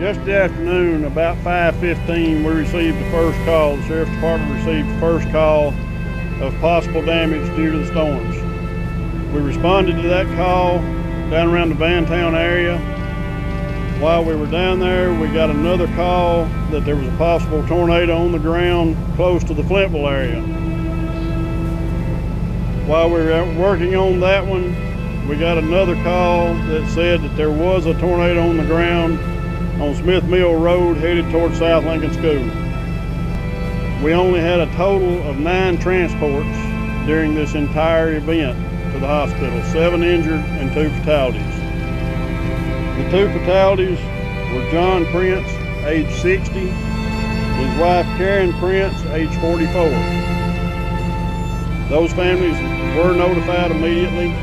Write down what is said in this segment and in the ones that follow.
Yesterday afternoon, about 5:15, we received the first call. The Sheriff's Department received the first call of possible damage due to the storms. We responded to that call down around the Vantown area. While we were down there, we got another call that there was a possible tornado on the ground close to the Flintville area. While we were working on that one, we got another call that said that there was a tornado on the ground on Smith Mill Road headed towards South Lincoln School. We only had a total of 9 transports during this entire event to the hospital, 7 injured and 2 fatalities. The 2 fatalities were John Prince, age 60, his wife Karen Prince, age 44. Those families were notified immediately,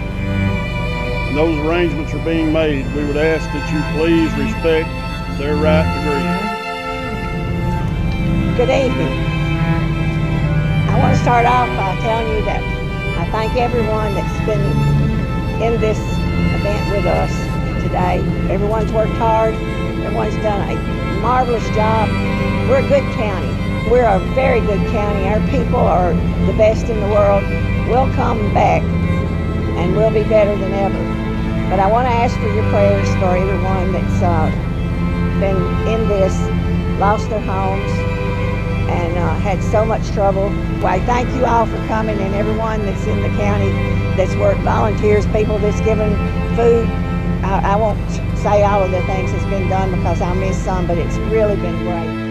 and those arrangements are being made. We would ask that you please respect their right to grieve. Good evening. I want to start off by telling you that I thank everyone that's been in this event with us today. Everyone's worked hard. Everyone's done a marvelous job. We're a good county. We're a very good county. Our people are the best in the world. We'll come back and we'll be better than ever. But I want to ask for your prayers for everyone that's been in this, lost their homes, and had so much trouble. Well, I thank you all for coming, and everyone that's in the county that's worked, volunteers, people that's given food. I won't say all of the things that's been done because I'll miss some, but it's really been great.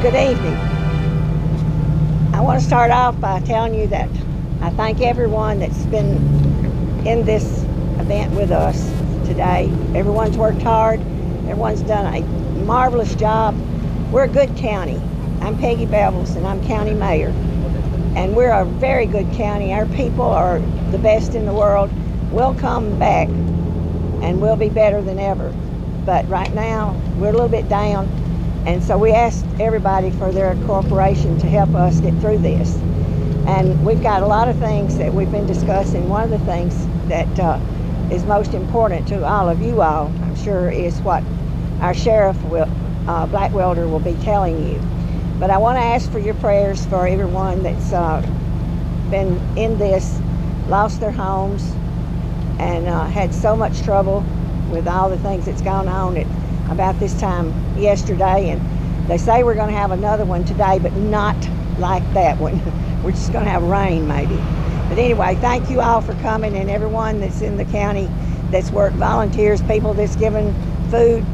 Good evening. I want to start off by telling you that I thank everyone that's been in this event with us today. Everyone's worked hard. Everyone's done a marvelous job. We're a good county. I'm Peggy Bevels, and I'm county mayor. And we're a very good county. Our people are the best in the world. We'll come back, and we'll be better than ever. But right now, we're a little bit down. And so we asked everybody for their cooperation to help us get through this. And we've got a lot of things that we've been discussing. One of the things that is most important to all of you all, I'm sure, is what our sheriff, Black Welder, will be telling you. But I want to ask for your prayers for everyone that's been in this, lost their homes, and had so much trouble with all the things that's gone on about this time yesterday. And they say we're going to have another one today, but not like that one. We're just going to have rain maybe. But anyway, thank you all for coming, and everyone that's in the county that's worked, volunteers, people that's given food.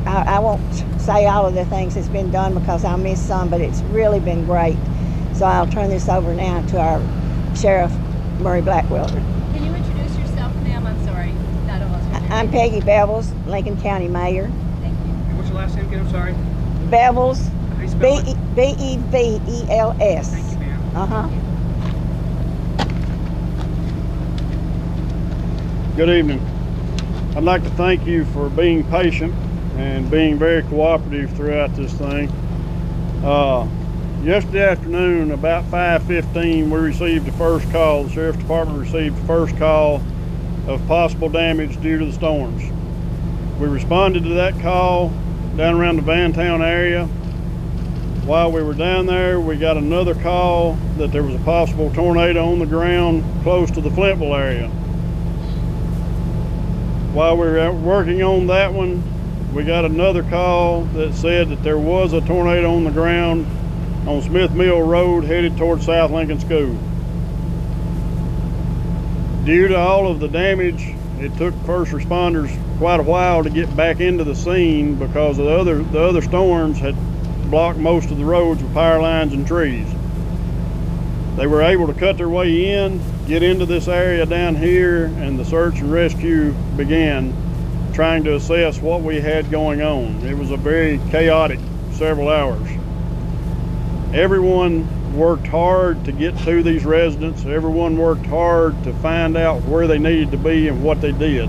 I won't say all of the things that's been done because I'll miss some, but it's really been great. So I'll turn this over now to our Sheriff, Murray Blackwelder. Can you introduce yourself, ma'am? I'm sorry. I don't know what's your I'm name. Peggy Bevels, Lincoln County Mayor. Thank you. And what's your last name again? I'm sorry. Bevels, How do you spell it? B-E-V-E-L-S. Thank you, ma'am. Uh-huh. Good evening. I'd like to thank you for being patient and being very cooperative throughout this thing. Yesterday afternoon, about 5:15, we received the first call. The Sheriff's Department received the first call of possible damage due to the storms. We responded to that call down around the Vantown area. While we were down there, we got another call that there was a possible tornado on the ground close to the Flintville area. While we were working on that one, we got another call that said that there was a tornado on the ground on Smith Mill Road headed toward South Lincoln School. Due to all of the damage it took first responders quite a while to get back into the scene because the other storms had blocked most of the roads with power lines and trees. They were able to cut their way in, get into this area down here, and the search and rescue began, trying to assess what we had going on. It was a very chaotic several hours. Everyone worked hard to get to these residents. Everyone worked hard to find out where they needed to be and what they did.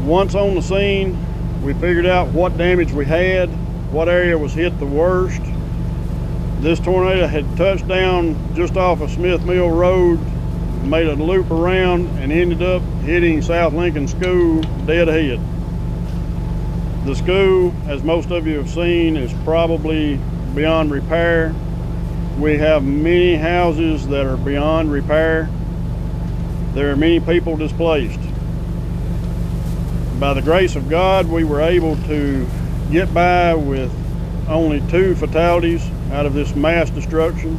Once on the scene, we figured out what damage we had, what area was hit the worst. This tornado had touched down just off of Smith Mill Road, made a loop around, and ended up hitting South Lincoln School dead ahead. The school, as most of you have seen, is probably beyond repair. We have many houses that are beyond repair. There are many people displaced. By the grace of God, we were able to get by with only 2 fatalities out of this mass destruction.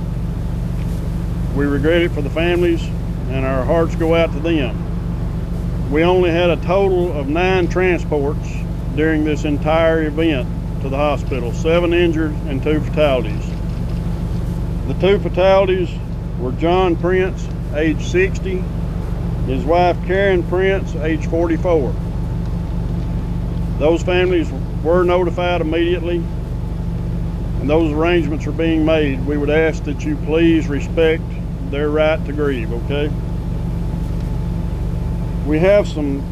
We regret it for the families, and our hearts go out to them. We only had a total of 9 transports during this entire event to the hospital, 7 injured and 2 fatalities. The 2 fatalities were John Prince, age 60, his wife Karen Prince, age 44. Those families were notified immediately, and those arrangements are being made. We would ask that you please respect their right to grieve, okay? We have some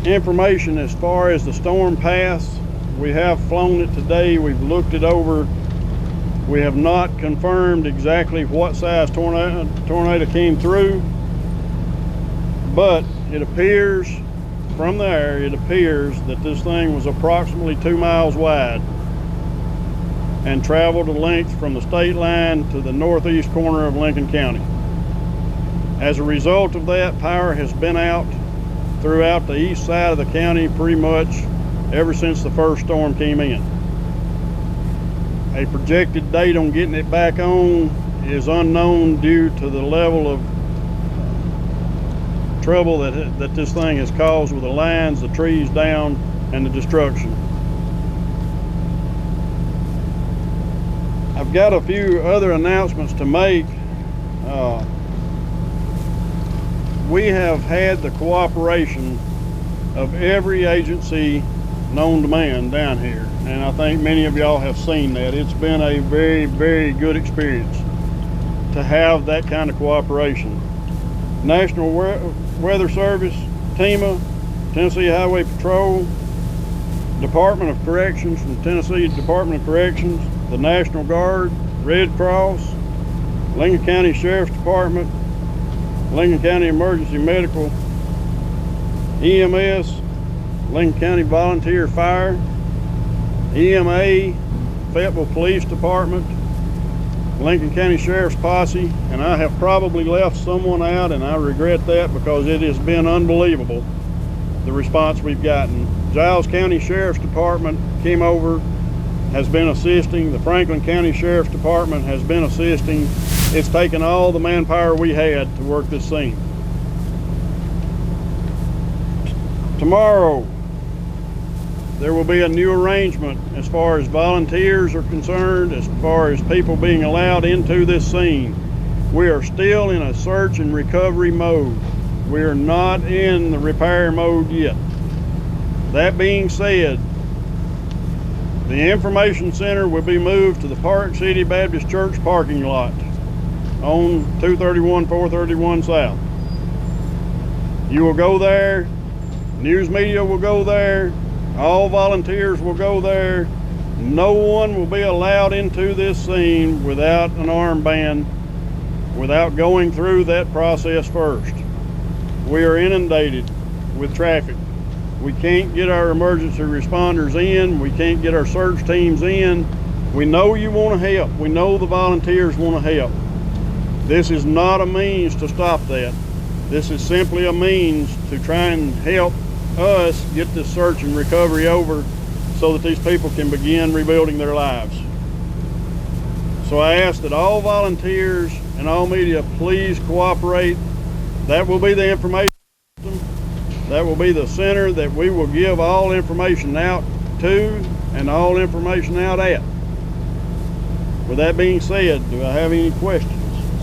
information as far as the storm path. We have flown it today. We've looked it over. We have not confirmed exactly what size tornado came through, but it appears from there, it appears that this thing was approximately 2 miles wide and traveled a length from the state line to the northeast corner of Lincoln County. As a result of that, power has been out throughout the east side of the county pretty much ever since the first storm came in. A projected date on getting it back on is unknown due to the level of trouble that this thing has caused with the lines, the trees down, and the destruction. I've got a few other announcements to make. We have had the cooperation of every agency known to man down here, and I think many of y'all have seen that. It's been a very, very good experience to have that kind of cooperation. National Weather Service, TEMA, Tennessee Highway Patrol, Department of Corrections from Tennessee Department of Corrections, the National Guard, Red Cross, Lincoln County Sheriff's Department, Lincoln County Emergency Medical, EMS, Lincoln County Volunteer Fire, EMA, Fayetteville Police Department, Lincoln County Sheriff's Posse, and I have probably left someone out, and I regret that because it has been unbelievable, the response we've gotten. Giles County Sheriff's Department came over, has been assisting. The Franklin County Sheriff's Department has been assisting. It's taken all the manpower we had to work this scene. Tomorrow, there will be a new arrangement as far as volunteers are concerned, as far as people being allowed into this scene. We are still in a search and recovery mode. We are not in the repair mode yet. That being said, the information center will be moved to the Park City Baptist Church parking lot on 231 431 South. You will go there, news media will go there, all volunteers will go there. No one will be allowed into this scene without an armband, without going through that process first. We are inundated with traffic. We can't get our emergency responders in. We can't get our search teams in. We know you want to help. We know the volunteers want to help. This is not a means to stop that. This is simply a means to try and help us get this search and recovery over so that these people can begin rebuilding their lives. So I ask that all volunteers and all media please cooperate That will be the information system. That will be the center that we will give all information out to and all information out at. With that being said, do I have any questions?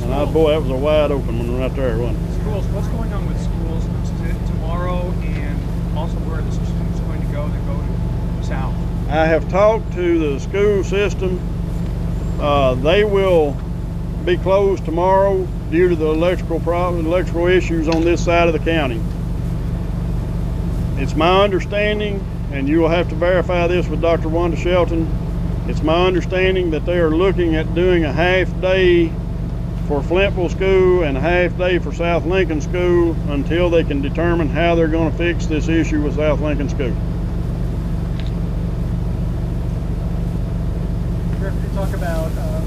And boy, that was a wide open one right there, wasn't it? Schools, what's going on with schools tomorrow, and also where the students going to go south? I have talked to the school system. They will be closed tomorrow due to the electrical issues on this side of the county. It's my understanding, and you will have to verify this with Dr. Wanda Shelton, it's my understanding that they are looking at doing a half day for Flintville School and a half day for South Lincoln School until they can determine how they're going to fix this issue with South Lincoln School. Sheriff, could you talk about the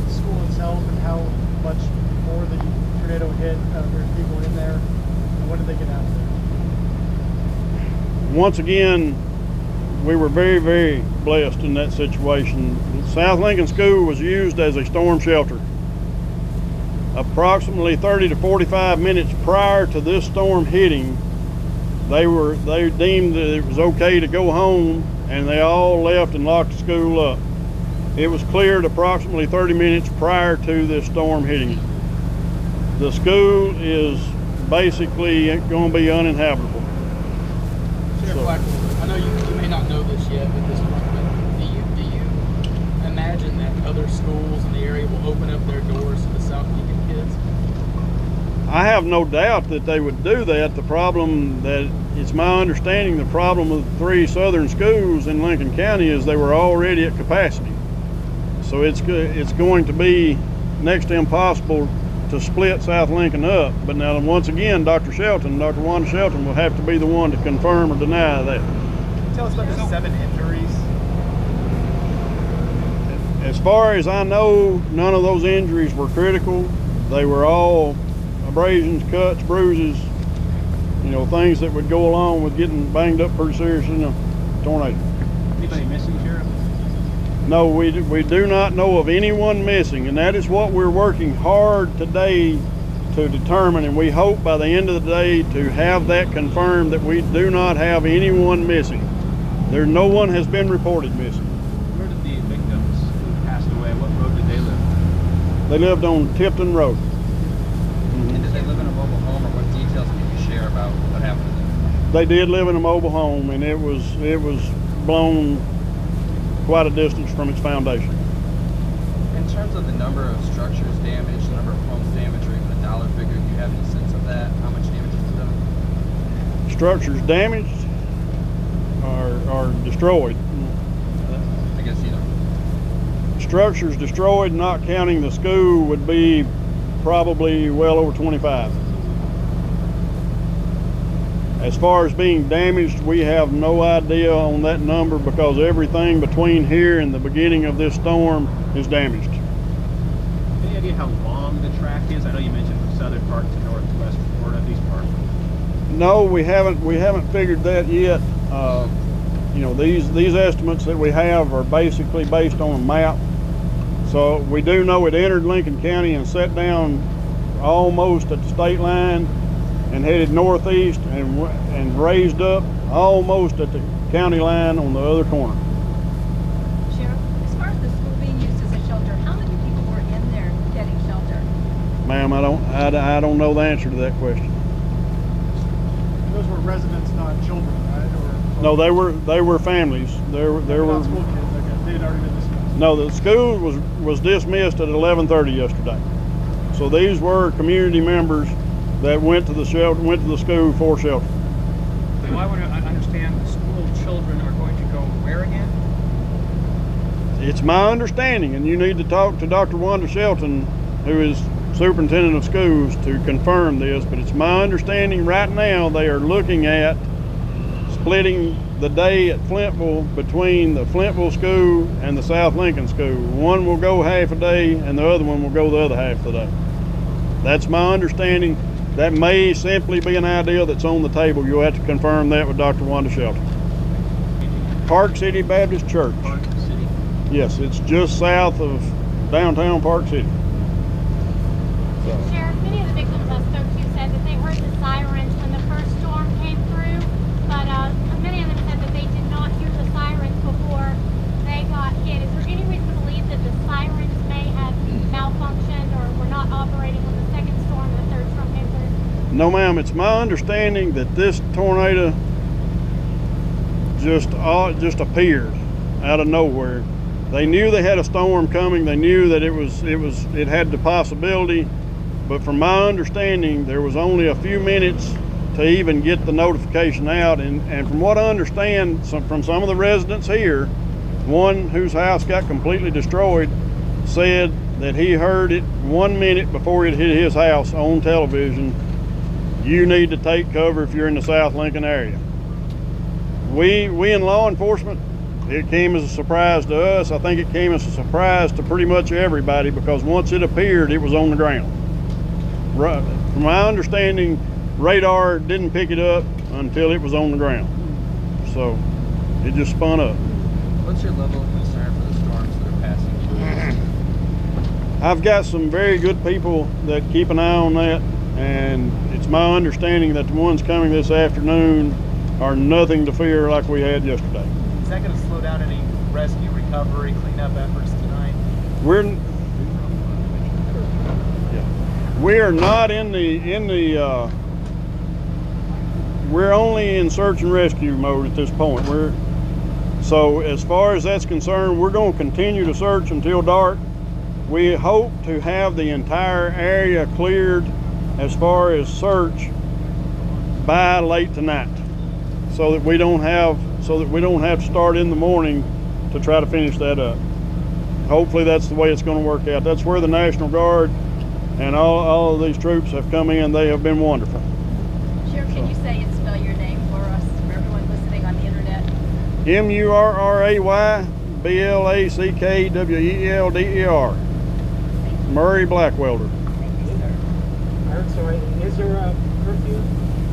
school itself and how much before the tornado hit there's people in there, and when did they get out of there? Once again, we were very, very blessed in that situation. South Lincoln School was used as a storm shelter. Approximately 30 to 45 minutes prior to this storm hitting, they deemed that it was okay to go home, and they all left and locked the school up. It was cleared approximately 30 minutes prior to this storm hitting it. The school is basically going to be uninhabitable. Sheriff Blackwell, I know you may not know this yet at this point, but do you imagine that other schools in the area will open up their doors to the South Lincoln kids? I have no doubt that they would do that. The problem that it's my understanding the problem with the 3 southern schools in Lincoln County is they were already at capacity. So it's going to be next to impossible to split South Lincoln up. But now, once again, Dr. Wanda Shelton will have to be the one to confirm or deny that. Tell us about the 7 injuries. As far as I know, none of those injuries were critical. They were all abrasions, cuts, bruises, you know, things that would go along with getting banged up pretty serious in a tornado. Anybody missing, Sheriff? No, we do not know of anyone missing, and that is what we're working hard today to determine, and we hope by the end of the day to have that confirmed that we do not have anyone missing. No one has been reported missing. Where did the victims who passed away, what road did they live? They lived on Tipton Road. And did they live in a mobile home, or what details can you share about what happened to them? They did live in a mobile home, and it was blown quite a distance from its foundation. In terms of the number of structures damaged, the number of homes damaged, or even a dollar figure, do you have any sense of that? How much damage has been done? Structures damaged are destroyed. I guess you know. Structures destroyed, not counting the school, would be probably well over 25. As far as being damaged, we have no idea on that number because everything between here and the beginning of this storm is damaged. Any idea how long the track is? I know you mentioned from Southern Park to Northwest or Northeast Park. No, we haven't figured that yet. You know, these estimates that we have are basically based on a map. So we do know it entered Lincoln County and set down almost at the state line and headed northeast and raised up almost at the county line on the other corner. Sheriff, as far as the school being used as a shelter, how many people were in there getting shelter? Ma'am, I don't know the answer to that question. Those were residents, not children, right? Or No, they were families. There were not school kids. Okay, they had already been dismissed. No, the school was dismissed at 11:30 yesterday. So these were community members that went to the school for shelter. So I want to understand, the school children are going to go where again? It's my understanding, and you need to talk to Dr. Wanda Shelton, who is superintendent of schools, to confirm this, but it's my understanding right now they are looking at splitting the day at Flintville between the Flintville school and the South Lincoln school. One will go half a day and the other one will go the other half of the day. That's my understanding. That may simply be an idea that's on the table. You'll have to confirm that with Dr. Wanda Shelton. Park City Baptist Church. Park City. Yes, it's just south of downtown Park City. Sheriff, many of the victims I spoke to said that No, ma'am, it's my understanding that this tornado just appeared out of nowhere. They knew they had a storm coming. They knew that it had the possibility, but from my understanding, there was only a few minutes to even get the notification out. And from what I understand from some of the residents here, one whose house got completely destroyed said that he heard it 1 minute before it hit his house on television. You need to take cover if you're in the South Lincoln area. We in law enforcement, it came as a surprise to us. I think it came as a surprise to pretty much everybody, because once it appeared, it was on the ground. Right. From my understanding, radar didn't pick it up until it was on the ground. So it just spun up. What's your level of concern for the storms that are passing through? I've got some very good people that keep an eye on that, and it's my understanding that the ones coming this afternoon are nothing to fear like we had yesterday. Is that going to slow down any rescue, recovery, cleanup efforts tonight? We are not we're only in search and rescue mode at this point. So as far as that's concerned, we're going to continue to search until dark. We hope to have the entire area cleared as far as search by late tonight, so that we don't have to start in the morning to try to finish that up. Hopefully that's the way it's going to work out. That's where the National Guard and all of these troops have come in. They have been wonderful. Sheriff, can you say and spell your name for us, for everyone listening on the internet? MurrayBlackWelder. Murray Blackwelder. Thank you, sir. I'm sorry, is there a curfew?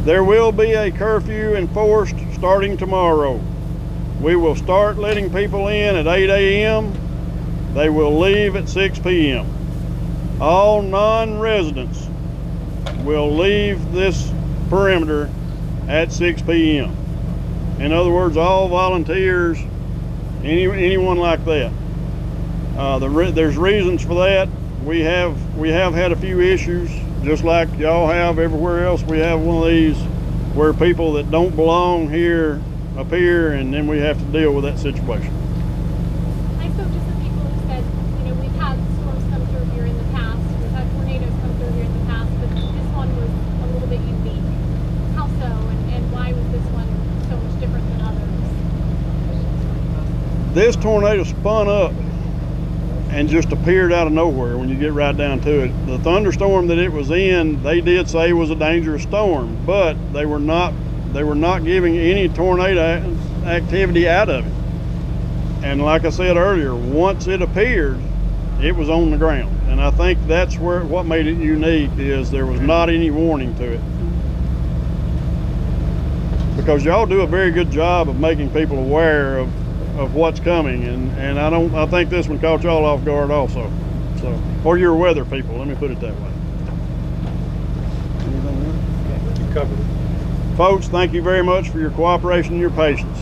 There will be a curfew enforced starting tomorrow. We will start letting people in at 8 a.m. They will leave at 6 p.m. All non-residents will leave this perimeter at 6 p.m. In other words, all volunteers, anyone like that. There's reasons for that. We have had a few issues, just like y'all have everywhere else. We have one of these where people that don't belong here appear, and then we have to deal with that situation. I spoke to some people who said, we've had storms come through here in the past, we've had tornadoes come through here in the past, but this one was a little bit unique. How so, and why was this one so much different than others? This tornado spun up and just appeared out of nowhere when you get right down to it. The thunderstorm that it was in, they did say was a dangerous storm, but they were not giving any tornado activity out of it. And like I said earlier, once it appeared, it was on the ground. And I think that's what made it unique, is there was not any warning to it. Because y'all do a very good job of making people aware of what's coming, and I think this one caught y'all off guard also. So, or your weather people, let me put it that way. Anything else? You covered it. Folks, thank you very much for your cooperation and your patience.